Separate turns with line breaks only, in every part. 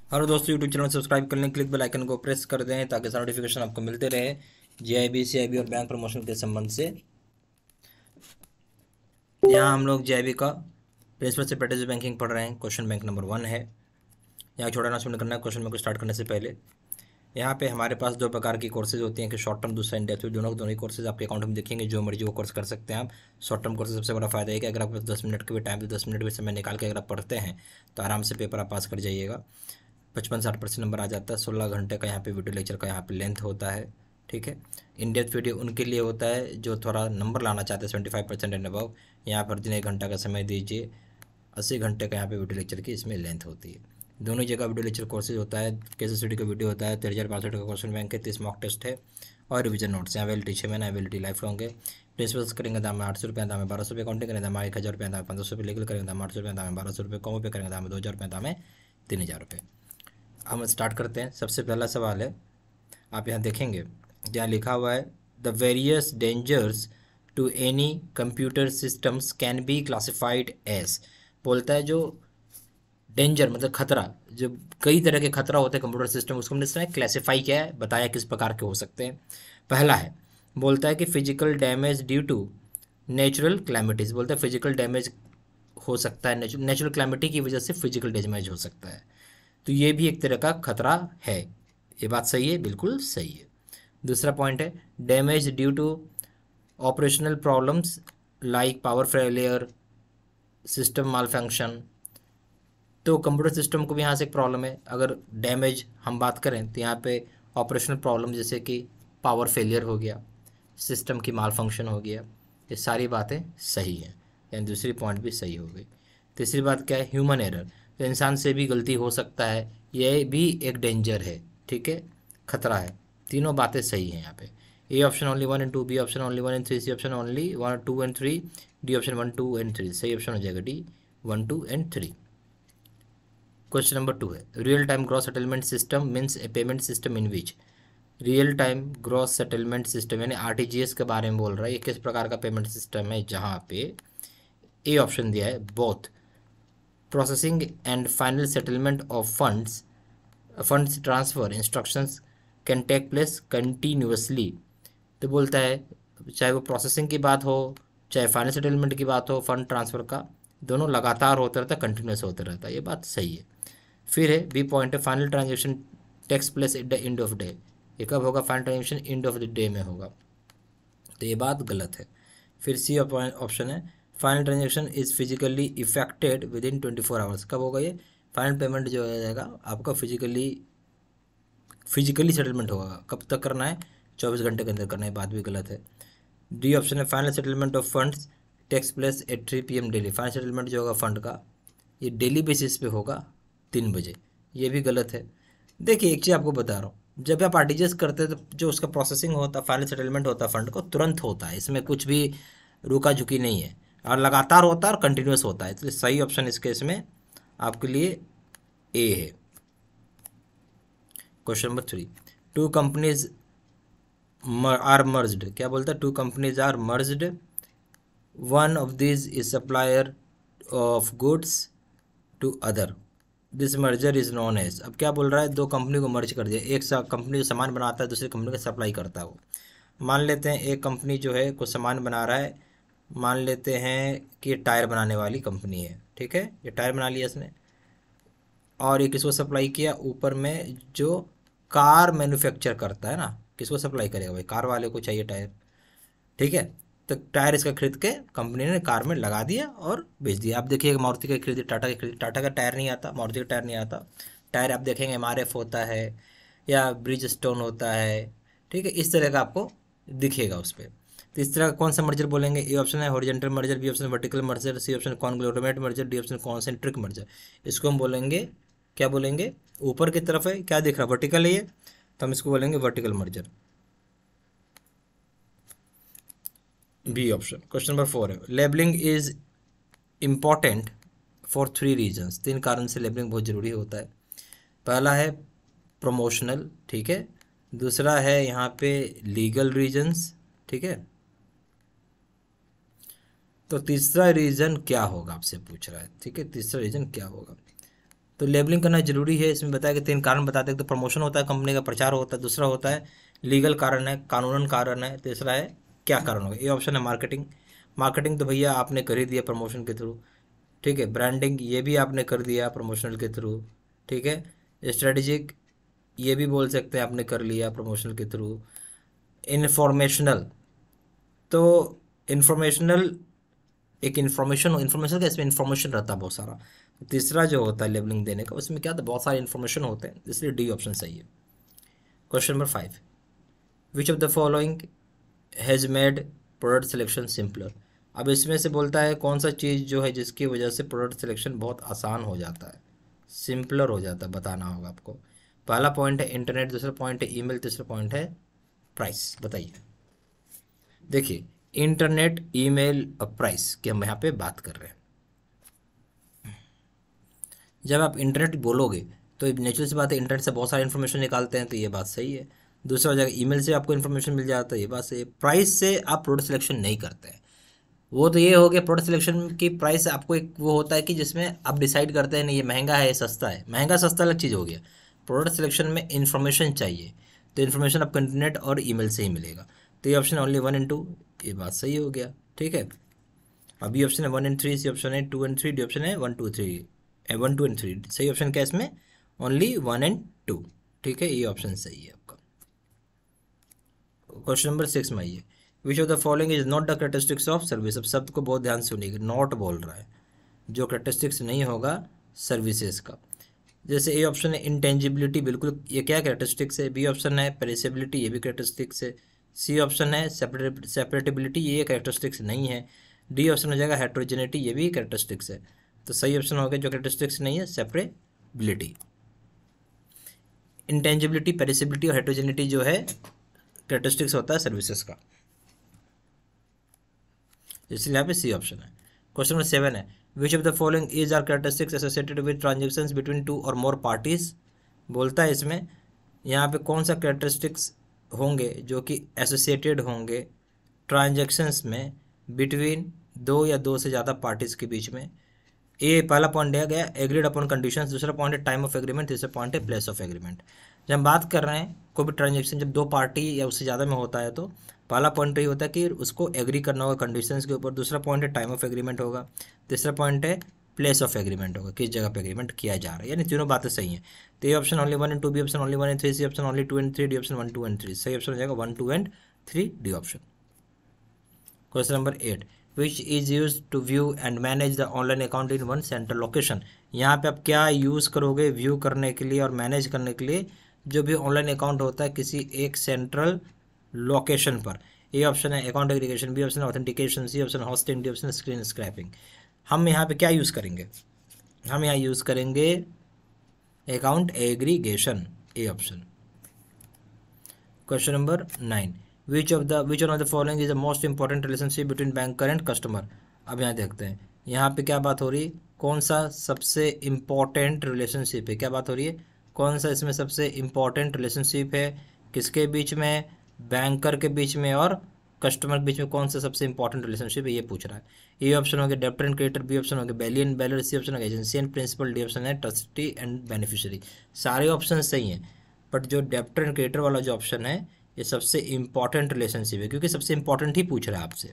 Hello दोस्तों, YouTube channel subscribe कर लें, क्लिक बेल आइकन को प्रेस कर दें ताकि सारा नोटिफिकेशन आपको मिलते रहे जीआईबी सीआईबी और बैंक प्रमोशन के संबंध से। यहाँ हम लोग जीआईबी का प्रिंसिपल से स्ट्रेटेजी बैंकिंग पढ़ रहे हैं। क्वेश्चन बैंक नंबर 1 है। यहाँ छोटा अनाउंसमेंट करना है क्वेश्चन बैंक को स्टार्ट करने से पहले। यहाँ पे हमारे पास दो प्रकार की कोर्सेज होती हैं कि शॉर्ट टर्म, दूसरा इन डेप्थ। दोनों ही कोर्सेज आपके अकाउंट में दिखेंगे, जो मर्जी वो कोर्स कर सकते हैं आप। शॉर्ट टर्म कोर्स सबसे बड़ा फायदा है कि अगर आपके पास 10 मिनट के भी टाइम, तो 10 मिनट भी समय निकाल के अगर आप पढ़ते हैं तो आराम से पेपर आप पास कर जाइएगा। 55-60% नंबर आ जाता है। 16 घंटे का यहाँ पे वीडियो लेक्चर का यहाँ पे लेंथ होता है। ठीक है। इन डेप्थ वीडियो उनके लिए होता है जो थोड़ा नंबर लाना चाहते हैं, 75% एंड अबव। यहाँ पर दिन 1 घंटा का समय दीजिए। 80 घंटे का यहाँ पे वीडियो लेक्चर की इसमें लेंथ होती है। दोनों जगह वीडियो लेक्चर कोर्सेज होता है। केस स्टडी का वीडियो होता है। 13,065 का क्वेश्चन बैंक है, 30 मॉक टेस्ट है और रिविजन नोट्स। यहाँ वैलिडिटी 6 महीना, वैलिडिटी लाइफ लॉन्ग है। प्रिंसिपल्स करेंगे दाम में 800 रुपये, दाम में 1200 रुपये। अकाउंटिंग करेंगे दाम 1000 रुपये, दाम 1500 रुपये। लीगल करेंगे दाम 800 रुपये, दाम में 1200 रुपये। कॉमो पे करेंगे दाम में 2000 रुपये, दाम में 3000 रुपये। हम स्टार्ट करते हैं। सबसे पहला सवाल है, आप यहाँ देखेंगे यहाँ लिखा हुआ है the various dangers to any computer systems can be classified as. बोलता है जो डेंजर मतलब खतरा, जो कई तरह के खतरा होते हैं कंप्यूटर सिस्टम, उसको हमने सुना है क्लासिफाई क्या है, बताया किस प्रकार के हो सकते हैं। पहला है, बोलता है कि physical damage due to natural calamities. बोलता है फिजिकल डैमेज हो सकता है, नेचुरल क्लैमिटी की वजह से फिजिकल डैमेज हो सकता है। तो ये भी एक तरह का खतरा है। ये बात सही है, बिल्कुल सही है। दूसरा पॉइंट है damage due to operational problems like power failure, system malfunction. तो कंप्यूटर सिस्टम को भी यहाँ से एक प्रॉब्लम है। अगर डैमेज हम बात करें तो यहाँ पे ऑपरेशनल प्रॉब्लम जैसे कि पावर फेलियर हो गया, सिस्टम की माल फंक्शन हो गया, ये सारी बातें सही हैं, यानी दूसरी पॉइंट भी सही हो गई। तीसरी बात क्या है, ह्यूमन एरर, तो इंसान से भी गलती हो सकता है, यह भी एक डेंजर है। ठीक है, खतरा है। तीनों बातें सही हैं यहाँ पे। A option only 1 and 2, B option only 1 and 3, C option only 1 2 and 3, D option 1 2 and 3। सही ऑप्शन हो जाएगा डी, 1 2 एंड 3। क्वेश्चन नंबर 2 है real time gross settlement system means A payment system in which. Real time gross settlement system यानी RTGS के बारे में बोल रहा है। ये किस प्रकार का पेमेंट सिस्टम है, जहाँ पे ए ऑप्शन दिया है both processing and final settlement of funds transfer instructions can take place continuously. तो बोलता है चाहे वो प्रोसेसिंग की बात हो, चाहे फाइनल सेटलमेंट की बात हो, फंड ट्रांसफ़र का, दोनों लगातार होता रहता है, कंटिन्यूस होता रहता है। ये बात सही है। फिर है बी पॉइंट है final transaction takes place at the end of day. ये कब होगा, final transaction end of the day में होगा, तो ये बात गलत है। फिर सी ऑप्शन है final transaction is physically effected within 24 hours. कब होगा ये फाइनल पेमेंट जो हो जाएगा आपका फिजिकली सेटलमेंट होगा। कब तक करना है, 24 घंटे के अंदर करना है। बात भी गलत है। डी ऑप्शन है final settlement of funds takes place at 3 PM daily. Final settlement जो होगा फंड का, ये डेली बेसिस पे होगा 3 बजे। ये भी गलत है। देखिए एक चीज़ आपको बता रहा हूँ, जब आप आरटीजीएस करते हैं तो जो उसका प्रोसेसिंग होता है, फाइनल सेटलमेंट होता है फंड को तुरंत होता है, इसमें कुछ भी रुका झुकी नहीं है, और लगातार होता है और कंटिन्यूस होता है। इसलिए सही ऑप्शन इस केस में आपके लिए ए है। Question number 3, two companies are merged. क्या बोलता है, two companies are merged, one of this is supplier of goods to other, this merger is known as. अब क्या बोल रहा है, दो कंपनी को मर्ज कर दिया। एक कंपनी जो सामान बनाता है दूसरी कंपनी को सप्लाई करता है वो। मान लेते हैं एक कंपनी जो है कुछ सामान बना रहा है, मान लेते हैं कि ये टायर बनाने वाली कंपनी है। ठीक है, ये टायर बना लिया इसने, और ये किसको सप्लाई किया, ऊपर में जो कार मैन्युफैक्चर करता है ना, किसको सप्लाई करेगा भाई, कार वाले को चाहिए टायर। ठीक है, तो टायर इसका खरीद के कंपनी ने कार में लगा दिया और बेच दिया। आप देखिए मारुति का खरीदी, टाटा का खरीदी, टाटा का टायर नहीं आता, मारुति का टायर नहीं आता। टायर आप देखेंगे MRF होता है या ब्रिज स्टोन होता है। ठीक है, इस तरह का आपको दिखेगा उस पर। तो इस तरह का कौन सा मर्जर बोलेंगे, ए ऑप्शन है horizontal merger, B option vertical merger, C option conglomerate merger, D option concentric merger. इसको हम बोलेंगे, क्या बोलेंगे, ऊपर की तरफ है क्या दिख रहा है, वर्टिकल है ये, तो हम इसको बोलेंगे vertical merger, B option. Question number 4 है labelling is important for 3 reasons. 3 कारण से लेबलिंग बहुत ज़रूरी होता है। पहला है प्रमोशनल, ठीक है, दूसरा है यहाँ पे लीगल रीजन्स, ठीक है, तो तीसरा रीज़न क्या होगा आपसे पूछ रहा है। ठीक है, तीसरा रीज़न क्या होगा, तो लेबलिंग करना जरूरी है। इसमें बताया कि 3 कारण बताते हैं। तो प्रमोशन होता है, कंपनी का प्रचार होता है, दूसरा होता है लीगल कारण है, कानूनन कारण है, तीसरा है क्या कारण होगा। ये ऑप्शन है मार्केटिंग। मार्केटिंग तो भैया आपने कर ही दिया प्रमोशन के थ्रू, ठीक है। ब्रांडिंग ये भी आपने कर दिया प्रमोशनल के थ्रू, ठीक है। स्ट्रेटेजिक ये भी बोल सकते हैं आपने कर लिया प्रमोशनल के थ्रू। इन्फॉर्मेशनल, तो इन्फॉर्मेशनल एक इन्फॉर्मेशन का इसमें इन्फॉर्मेशन रहता है बहुत सारा। तीसरा जो होता है लेबलिंग देने का, उसमें क्या था, बहुत सारे इन्फॉर्मेशन होते हैं, इसलिए डी ऑप्शन सही है। Question number 5, which of the following has made product selection simpler. अब इसमें से बोलता है कौन सा चीज़ जो है जिसकी वजह से प्रोडक्ट सिलेक्शन बहुत आसान हो जाता है, सिंपलर हो जाता है, बताना होगा आपको। पहला पॉइंट है इंटरनेट, दूसरा पॉइंट है ईमेल, तीसरा पॉइंट है प्राइस। बताइए। देखिए, इंटरनेट, ईमेल और प्राइस की हम यहाँ पे बात कर रहे हैं। जब आप इंटरनेट बोलोगे तो नेचुरल सी बात है, इंटरनेट से बहुत सारी इन्फॉर्मेशन निकालते हैं, तो ये बात सही है। दूसरा हो जाएगा ईमेल से आपको इन्फॉर्मेशन मिल जाता है, ये बात सही है। प्राइस से आप प्रोडक्ट सिलेक्शन नहीं करते हैं, वो तो ये हो गया प्रोडक्ट सिलेक्शन की प्राइस। आपको एक वो होता है कि जिसमें आप डिसाइड करते हैं नहीं ये महंगा है, ये सस्ता है। महंगा सस्ता अलग चीज़ हो गया। प्रोडक्ट सिलेक्शन में इन्फॉर्मेशन चाहिए, तो इन्फॉर्मेशन आपको इंटरनेट और ईमेल से ही मिलेगा। तो ये ऑप्शन ओनली 1 एंड 2, ये बात सही हो गया, ठीक है। अब ये ऑप्शन है 1 एंड 3, सी ऑप्शन है 2 एंड 3, डी ऑप्शन है 1 2 3, 1 2 एंड 3। सही ऑप्शन क्या है इसमें, ओनली 1 एंड 2, ठीक है, ये ऑप्शन सही है आपका। क्वेश्चन नंबर 6 में आइए, विच of the following is not the characteristics of service. अब शब्द को बहुत ध्यान से सुनिएगा, नॉट बोल रहा है, जो कैरेक्टरिस्टिक्स नहीं होगा सर्विसेज का। जैसे ए ऑप्शन है इंटेंजिबिलिटी, बिल्कुल ये क्या कैरेक्टरिस्टिक्स है। बी ऑप्शन है पेरिसेबिलिटी, ये भी कैरेक्टरिस्टिक्स है। सी ऑप्शन है सेपरेटेबिलिटी, ये कैरेक्टरिस्टिक्स नहीं है। डी ऑप्शन हो जाएगा हेट्रोजेनिटी, ये भी कैरेक्टरिस्टिक्स है। तो सही ऑप्शन हो गया जो कैरेक्टरिस्टिक्स नहीं है, सेपरेबिलिटी। इंटेंजिबिलिटी, पेरिसेबिलिटी और हेट्रोजेनिटी जो है कैरेक्टरिस्टिक्स होता है सर्विसेज का, इसलिए यहाँ पे सी ऑप्शन है। क्वेश्चन नंबर 7 है, which of the following is are characteristics associated with transactions between 2 और मोर पार्टीज। बोलता है इसमें यहाँ पे कौन सा कैरेक्टरिस्टिक्स होंगे जो कि एसोसिएटेड होंगे ट्रांजेक्शन्स में बिटवीन 2 या 2 से ज़्यादा पार्टीज़ के बीच में। ये पहला पॉइंट दिया गया एग्रीड अपॉन कंडीशंस, दूसरा पॉइंट है टाइम ऑफ एग्रीमेंट, तीसरा पॉइंट है प्लेस ऑफ एग्रीमेंट। जब हम बात कर रहे हैं कोई भी ट्रांजेक्शन जब 2 पार्टी या उससे ज़्यादा में होता है, तो पहला पॉइंट ये होता है कि उसको एग्री करना होगा कंडीशंस के ऊपर, दूसरा पॉइंट है टाइम ऑफ एग्रीमेंट होगा, तीसरा पॉइंट है प्लेस ऑफ एग्रीमेंट होगा, किस जगह पे एग्रीमेंट किया जा रहा है। यानी तीनों बातें सही हैं। तो ये option only 1 and 2, B option only 1 and 3, C option only 2 and 3, D option 1 2 and 3। सही ऑप्शन हो जाएगा 1 2 and 3, D option. Question number 8, which is use to view and manage the online account in one central location. यहाँ पे आप क्या use करोगे view करने के लिए और मैनेज करने के लिए जो भी ऑनलाइन अकाउंट होता है किसी एक सेंट्रल लोकेशन पर। ए ऑप्शन है अकाउंट एग्रीगेशन, बी ऑप्शन है authentication, C option hosting, D option screen scraping. हम यहाँ पे क्या यूज़ करेंगे, हम यहाँ यूज़ करेंगे account aggregation, A option. Question number 9, which one of the following is the most important relationship between banker and customer. अब यहाँ देखते हैं यहाँ पे क्या बात हो रही है, कौन सा सबसे इम्पॉर्टेंट रिलेशनशिप है, क्या बात हो रही है, कौन सा इसमें सबसे इम्पॉर्टेंट रिलेशनशिप है, किसके बीच में, बैंकर के बीच में और कस्टमर के बीच में कौन सा सबसे इंपॉर्टेंट रिलेशनशिप है, ये पूछ रहा है। ए ऑप्शन हो गया debtor and creditor, B option हो गया बैलियन बैलर, सी ऑप्शन हो गया agency and principal, D option है ट्रस्टी एंड बेनिफिशियरी। सारे ऑप्शन सही हैं, बट जो डेब्टर एंड क्रेडिटर वाला जो ऑप्शन है ये सबसे इंपॉर्टेंट रिलेशनशिप है, क्योंकि सबसे इंपॉर्टेंट ही पूछ रहा है आपसे।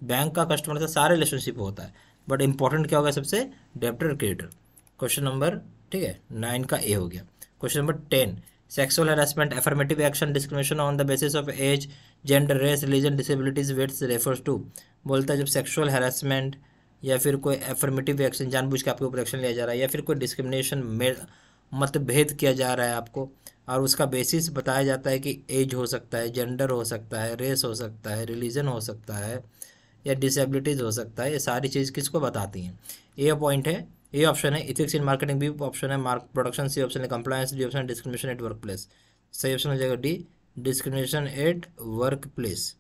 बैंक का कस्टमर से सारे रिलेशनशिप होता है, बट इंपॉर्टेंट क्या होगा सबसे, डेब्टर क्रेडिटर। क्वेश्चन नंबर, ठीक है, 9 का ए हो गया। Question number 10, sexual harassment affirmative action discrimination on the basis of age gender race religion disabilities weights refers to. बोलता है जब सेक्सुअल हैरेसमेंट या फिर कोई एफर्मेटिव एक्शन जानबूझ के आपके ऊपर एक्शन लिया जा रहा है या फिर कोई डिस्क्रिमिनेशन मतभेद किया जा रहा है आपको, और उसका बेसिस बताया जाता है कि एज हो सकता है, जेंडर हो सकता है, रेस हो सकता है, रिलीजन हो सकता है या डिसेबिलिटीज़ हो सकता है, ये सारी चीज़ किसको बताती हैं। ए पॉइंट है, ए ऑप्शन है ethics in marketing, B option है मार्क प्रोडक्शन, सी ऑप्शन है कंप्लायंस, डी ऑप्शन है डिस्क्रिमिनेशन एट वर्क प्लेस। सही ऑप्शन हो जाएगा D, discrimination at work place,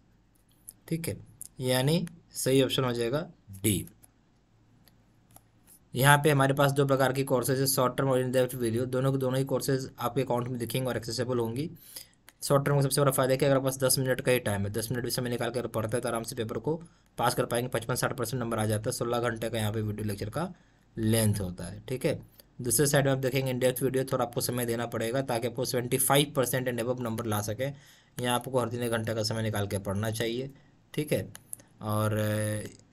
ठीक है, यानी सही ऑप्शन हो जाएगा डी। यहाँ पे हमारे पास 2 प्रकार की कोर्सेज है, शॉर्ट टर्म और इन डेप्थ वीडियो। दोनों के दोनों ही कोर्सेज आपके अकाउंट में दिखेंगे और एक्सेसिबल होंगी। शॉर्ट टर्म का सबसे बड़ा फायदा है कि अगर आपके पास 10 मिनट का ही टाइम है, 10 मिनट भी समय निकाल कर पढ़ते हैं तो आराम से पेपर को पास कर पाएंगे। 55-60% नंबर आ जाता है। 16 घंटे का यहाँ पे वीडियो लेक्चर का लेंथ होता है, ठीक है। दूसरे साइड में आप देखेंगे इंडेक्स वीडियो, थोड़ा आपको समय देना पड़ेगा ताकि आपको 75% एंड अबव नंबर ला सके। यहाँ आपको हर 3 घंटे का समय निकाल के पढ़ना चाहिए, ठीक है। और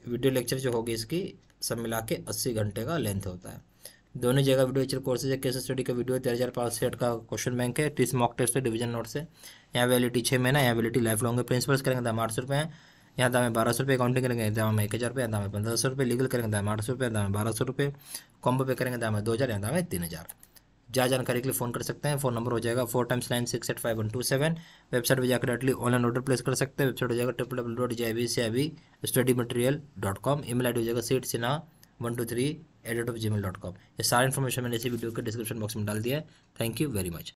वीडियो लेक्चर जो होगी इसकी सब मिला के 80 घंटे का लेंथ होता है। दोनों जगह वीडियो लेक्चर कोर्सेज है। केस स्टडी का वीडियो 13,500 का क्वेश्चन बैंक है, 30 मॉक टेस्ट है, डिवीजन नोट्स है। यहाँ वैलिडिटी 6 महीना, यहाँ वैलिडिटी लाइफ लॉन्ग है। प्रिंसिपल्स करेंगे दाम 800 है, यहाँ दाम है 1200 अकाउंटिंग करेंगे दाम है 1000 यहाँ दाम है 1500 लीगल करेंगे दाम है 800 दाम है 1200 कॉम्बो पे करेंगे दाम है 2000 यहाँ दाम है 3000। ज़्यादा जानकारी के लिए फ़ोन कर सकते हैं। फ़ोन नंबर हो जाएगा 4 टाइम्स 9685 वेबसाइट पर जाकर डायरेक्टली ऑनलाइन ऑर्डर प्लेस कर सकते हैं। वेबसाइट हो जाएगा www.jibstudymaterial.com। ईमेल आईडी हो जाएगा seatsina123@gmail.com। ये सारा इन्फॉर्मेशन मैंने इसी वीडियो के डिस्क्रिप्शन बॉक्स में डाल दिया है। Thank you very much.